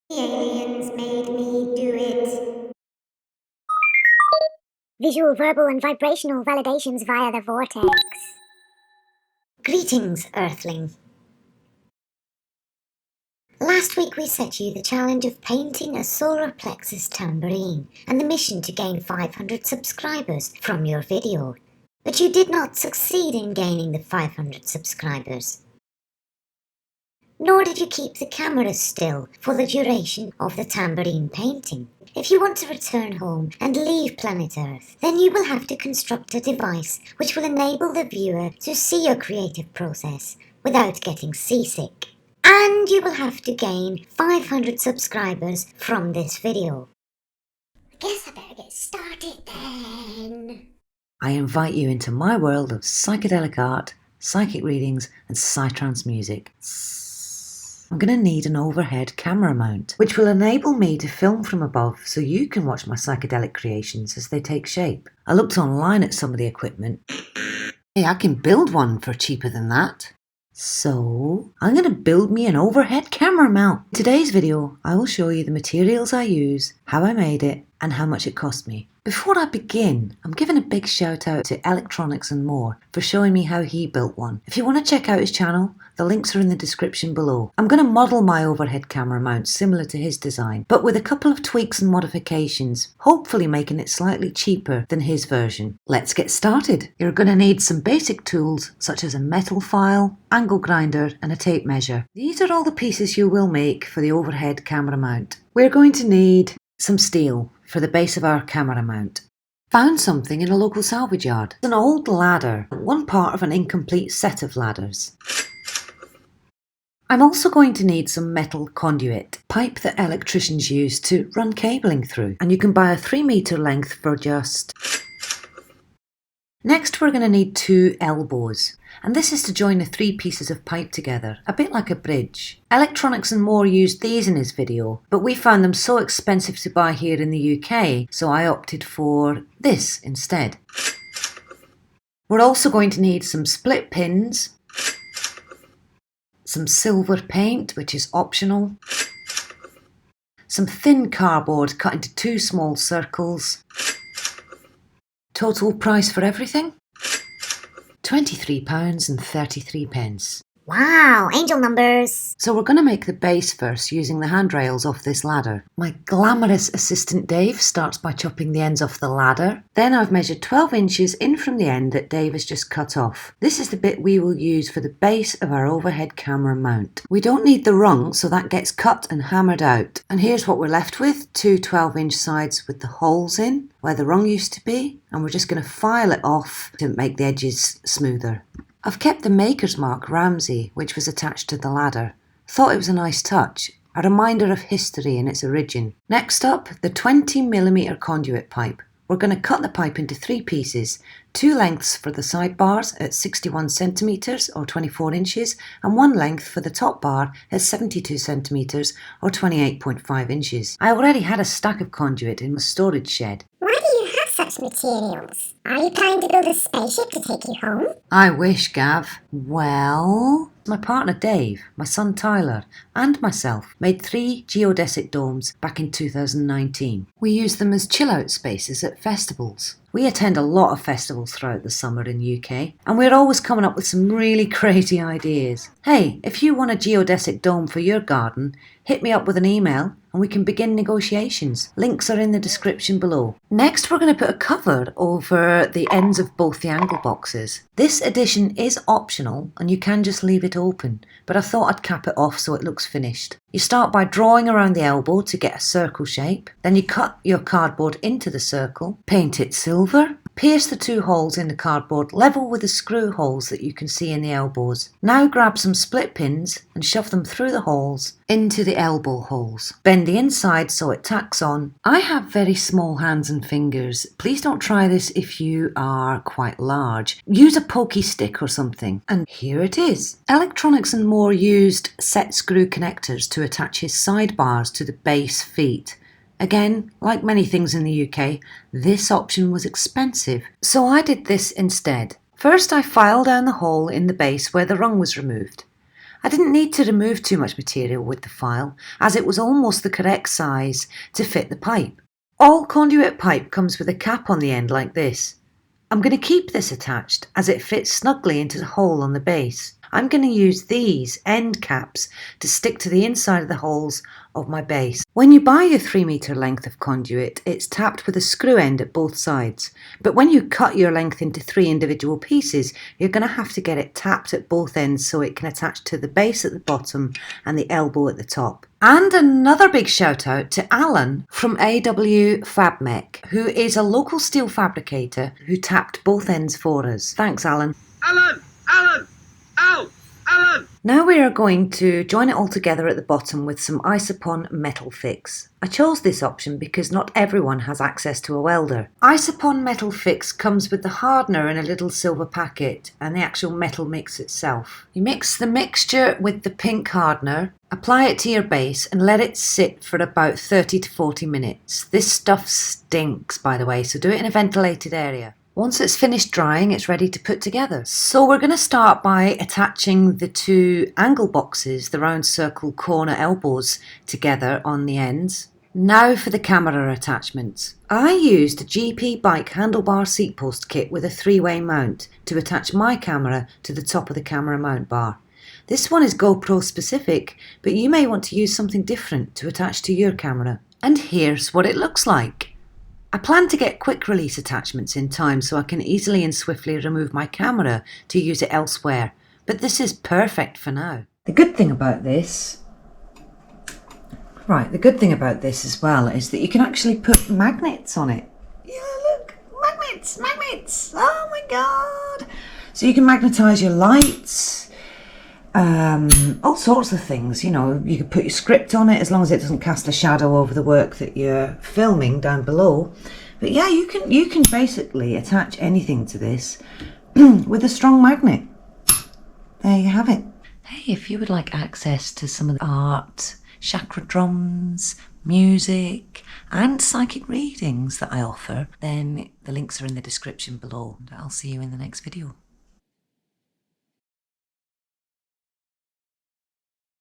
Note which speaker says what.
Speaker 1: The aliens made me do it.
Speaker 2: Visual, verbal, and vibrational validations via the vortex.
Speaker 1: Greetings, Earthling. Last week we set you the challenge of painting a solar plexus tambourine and the mission to gain 500 subscribers from your video. But you did not succeed in gaining the 500 subscribers. Nor did you keep the camera still for the duration of the tambourine painting. If you want to return home and leave planet Earth, then you will have to construct a device which will enable the viewer to see your creative process without getting seasick. And you will have to gain 500 subscribers from this video. I guess I better get started then.
Speaker 3: I invite you into my world of psychedelic art, psychic readings, and psytrance music. I'm going to need an overhead camera mount, which will enable me to film from above so you can watch my psychedelic creations as they take shape. I looked online at some of the equipment. Hey, I can build one for cheaper than that. So, I'm going to build me an overhead camera mount. In today's video, I will show you the materials I use, how I made it, and how much it cost me. Before I begin, I'm giving a big shout out to Electronics and More for showing me how he built one. If you want to check out his channel, the links are in the description below. I'm going to model my overhead camera mount similar to his design, but with a couple of tweaks and modifications, hopefully making it slightly cheaper than his version. Let's get started. You're going to need some basic tools such as a metal file, angle grinder, and a tape measure. These are all the pieces you will make for the overhead camera mount. We're going to need some steel for the base of our camera mount. Found something in a local salvage yard. An old ladder, one part of an incomplete set of ladders. I'm also going to need some metal conduit, pipe that electricians use to run cabling through, and you can buy a 3-meter length for just... Next we're going to need 2 elbows, and this is to join the 3 pieces of pipe together, a bit like a bridge. Electronics and More used these in his video, but we found them so expensive to buy here in the UK, so I opted for this instead. We're also going to need some split pins, some silver paint, which is optional, some thin cardboard cut into 2 small circles. Total price for everything? £23.33.
Speaker 2: Wow, angel numbers.
Speaker 3: So we're going to make the base first using the handrails off this ladder. My glamorous assistant Dave starts by chopping the ends off the ladder. Then I've measured 12 inches in from the end that Dave has just cut off. This is the bit we will use for the base of our overhead camera mount. We don't need the rung, so that gets cut and hammered out. And here's what we're left with, 2 12-inch sides with the holes in, where the rung used to be. And we're just going to file it off to make the edges smoother. I've kept the maker's mark Ramsey, which was attached to the ladder. Thought it was a nice touch, a reminder of history in its origin. Next up, the 20mm conduit pipe. We're going to cut the pipe into 3 pieces, 2 lengths for the side bars at 61 centimetres or 24 inches, and 1 length for the top bar at 72 centimetres or 28.5 inches. I already had a stack of conduit in my storage shed.
Speaker 2: Why do you have such materials? Are you planning to build a spaceship to take you home?
Speaker 3: I wish, Gav. Well, my partner Dave, my son Tyler, and myself made 3 geodesic domes back in 2019. We use them as chill-out spaces at festivals. We attend a lot of festivals throughout the summer in UK, and we're always coming up with some really crazy ideas. Hey, if you want a geodesic dome for your garden, hit me up with an email and we can begin negotiations. Links are in the description below. Next, we're going to put a cover over the ends of both the angle boxes. This addition is optional and you can just leave it open, but I thought I'd cap it off so it looks finished. You start by drawing around the elbow to get a circle shape, then you cut your cardboard into the circle, paint it silver, pierce the 2 holes in the cardboard level with the screw holes that you can see in the elbows. Now grab some split pins and shove them through the holes into the elbow holes. Bend the inside so it tacks on. I have very small hands and fingers. Please don't try this if you are quite large. Use a pokey stick or something. And here it is. Electronics and More used set screw connectors to attach his sidebars to the base feet. Again, like many things in the UK, this option was expensive, so I did this instead. First I filed down the hole in the base where the rung was removed. I didn't need to remove too much material with the file, as it was almost the correct size to fit the pipe. All conduit pipe comes with a cap on the end like this. I'm going to keep this attached as it fits snugly into the hole on the base. I'm going to use these end caps to stick to the inside of the holes of my base. When you buy your 3 metre length of conduit, it's tapped with a screw end at both sides. But when you cut your length into 3 individual pieces, you're going to have to get it tapped at both ends so it can attach to the base at the bottom and the elbow at the top. And another big shout out to Alan from AW FabMech, who is a local steel fabricator who tapped both ends for us. Thanks, Alan.
Speaker 4: Alan! Ow! Alan!
Speaker 3: Now we are going to join it all together at the bottom with some Isopon Metal Fix. I chose this option because not everyone has access to a welder. Isopon Metal Fix comes with the hardener in a little silver packet and the actual metal mix itself. You mix the mixture with the pink hardener, apply it to your base and let it sit for about 30 to 40 minutes. This stuff stinks, by the way, so do it in a ventilated area. Once it's finished drying, it's ready to put together. So we're going to start by attaching the 2 angle boxes, the round circle corner elbows, together on the ends. Now for the camera attachments. I used a GP bike handlebar seat post kit with a 3-way mount to attach my camera to the top of the camera mount bar. This one is GoPro specific, but you may want to use something different to attach to your camera. And here's what it looks like. I plan to get quick release attachments in time so I can easily and swiftly remove my camera to use it elsewhere, but this is perfect for now. The good thing about this as well is that you can actually put magnets on it. Yeah, look, magnets, oh my god. So you can magnetise your lights, all sorts of things, you know. You could put your script on it as long as it doesn't cast a shadow over the work that you're filming down below. But yeah, you can basically attach anything to this with a strong magnet. There you have it. Hey, if you would like access to some of the art, chakra drums, music and psychic readings that I offer, then the links are in the description below. I'll see you in the next video.